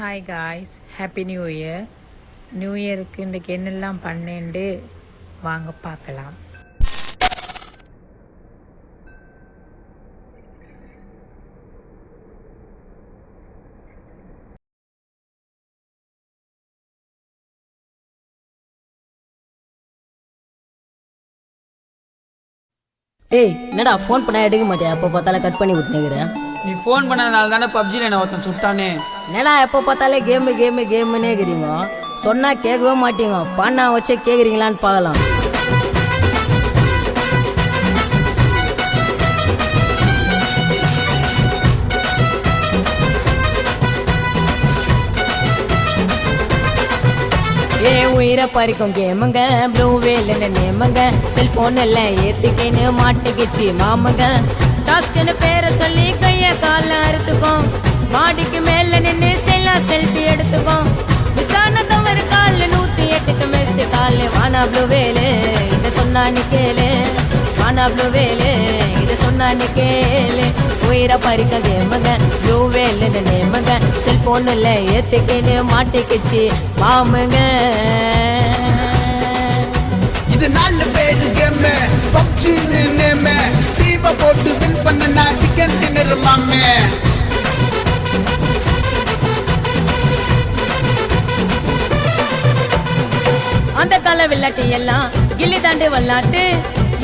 Hi guys, happy new year. New இயருக்கு இன்றைக்கு என்னெல்லாம் பண்ணேன்ட்டு வாங்க பார்க்கலாம். ஏய் என்னடா ஃபோன் பண்ணா எடுக்க மாட்டியா? எப்போ பார்த்தாலும் கட் பண்ணி விட்டுனேங்கிறேன். நீ ஃபோன் பண்ணதுனால தானே பப்ஜியில் என்ன ஒருத்தன் சுட்டானே. என்னடா எப்போ பார்த்தாலே கேமுன்னே இருக்கிறீங்க. சொன்னா கேட்கவே மாட்டீங்க. பண்ணா வச்சே கேட்குறீங்களான்னு பார்க்கலாம். உயிரை பறிக்கும் கேமுங்க, ப்ளூ வேல்னு நேமுங்க, செல்போன் எல்லாம் ஏத்திக்கின்னு மாட்டிக்கிச்சு மாமுங்க. டாஸ்க்னு பேரை சொல்லி கைய கால அறுத்துக்கும், மாடிக்கு மேல நின்று செல்ஃபி எடுத்துக்கும். விசாரணை தவறு கால 108க்கு மெஸ்ட் கால. வானா ப்ளூ வேலு இதை சொன்னா நீ கேளு, வானா ப்ளூ வேலு இதை சொன்னா நீ கேளு. உயிரை பறிக்க கேமுங்க, ப்ளூ வேல்னு நேமுங்க, செல்போன்ல ஏத்திக்கின்னு மாட்டிக்கிச்சு மாமுங்க. இது 4 பேரு கேம், பப்ஜின்னு நேம். டீவ போட்டு வின் பண்ணனா சிக்கன் டின்னர் மாமே. அந்த கால விளையாட்டு எல்லாம் கில்லி தாண்டு விளையாட்டு,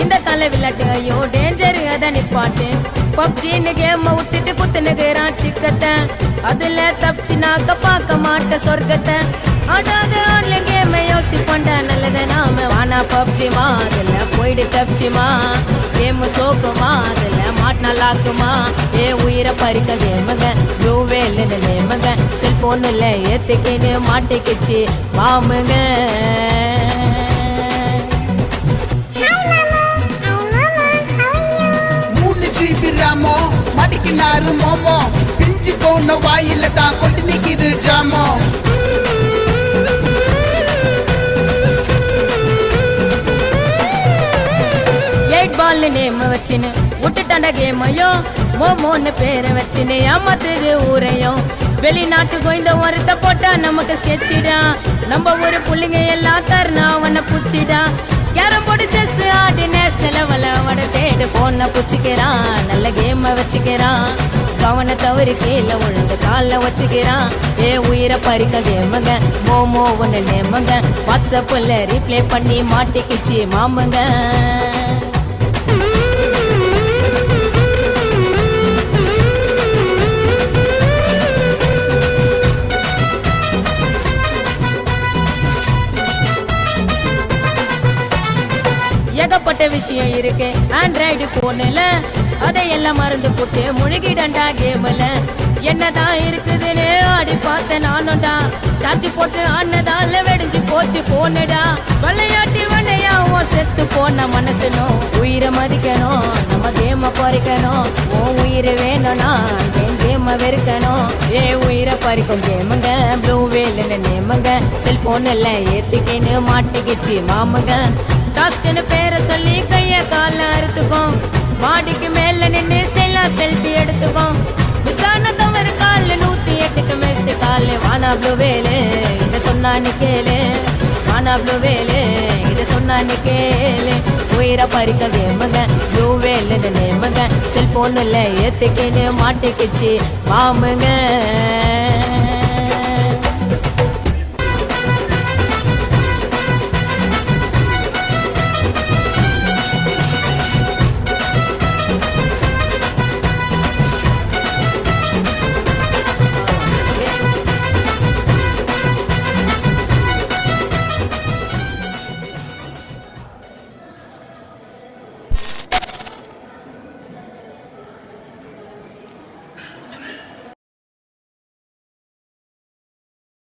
இந்த கால விளையாட்டு ஐயோ டேஞ்சர் அத நிப்பாட்டு. பப்ஜின்னு கேம விட்டுட்டு குத்துனுக்குறான் சிக்கத்தை, அதுல தப்பிச்சுனாக்க பார்க்க மாட்ட சொர்க்கத்தை. ஆடாத ஆன்லைன் கேம யோசிப்பண்டா நல்லது நாம. வானா பப்ஜிமா அதுல போயிட்டு தப்பிச்சுமா, கேமு சோக்குமா அதுல மாட்டினா லாக்குமா. உயிரை பறிக்க கேமுங்க, ப்ளூ வேல்னு நேமுங்க, செல்போன்ல ஏத்துக்கின்னு மாட்டிக்கிச்சு மாமுங்க. ராமோ மடிக்கினாரு மோமோ, பிஞ்சு போன வாயில தான் கொண்டு நிக்குது ஜாமோ. 8 பால் நேம் வச்சுன்னு விட்டுட்டாண்ட கேமையோ, மோமோன்னு பேரை வச்சுன்னு ஏமாத்துது ஊரையும். வெளிநாட்டு கோய்ந்த ஒருத்த போட்டா நமக்கு ஸ்கெட்சிடா, நம்ம ஒரு புள்ளிங்க எல்லாம் தருணா அவனை புச்சிடா. கேரம் போர்டு செஸ் ஆடி நேஷனல் லெவல அவட தேடு போன புச்சிக்கிறான், நல்ல கேம வச்சுக்கிறான். கவன தவறு கீழே உழுந்து கால வச்சுக்கிறான். உயிரை பறிக்க கேமுங்க, மோமோ ஒன்று நேமுங்க, வாட்ஸ்அப்ல ரீப்ளே பண்ணி மாட்டிக்கிச்சு மாமுங்க. ஏகப்பட்ட விஷயம் இருக்கு ஆண்ட்ராய்டு போன்ல, அதையெல்லாம் மறந்து போட்டு முழுகிடண்டா கேம்ல. என்னதான் இருக்குதுன்னு ஆடி பார்த்தேன் நானும்டா, சார்ஜ் போட்டு ஆனதால வெடிஞ்சு போச்சு போனடா. விளையாட்டி வண்டையாவும் செத்து போன மனசனும், உயிரை மதிக்கணும் நம்ம கேம பறிக்கணும். உயிரை வேணும்னா என் கேம வெறுக்கணும். உயிரை பறிக்கும் கேமுங்க, ப்ளூ வேல்னு நேமுங்க, செல்போன் எல்லாம் ஏத்திக்கின்னு மாட்டிக்கிச்சு மாமுங்க. டாஸ்க்னு பேரை சொல்லி கைய கால அறுத்துக்கும், மாடிக்கு மேல நின்று செல்ஃபி எடுத்துக்கும். விசாரணை தவறு கால 108க்கு மெஸ்ட் கால. வானா ப்ளூ வேலு இதை சொன்னா நீ கேளு, வானா ப்ளூ வேலு இதை சொன்னா நீ கேளு. உயிரை பறிக்க கேமுங்க, ப்ளூ வேல்னு நேமுங்க, செல்போன்ல ஏத்திக்கின்னு மாட்டிக்கிச்சு மாமுங்க.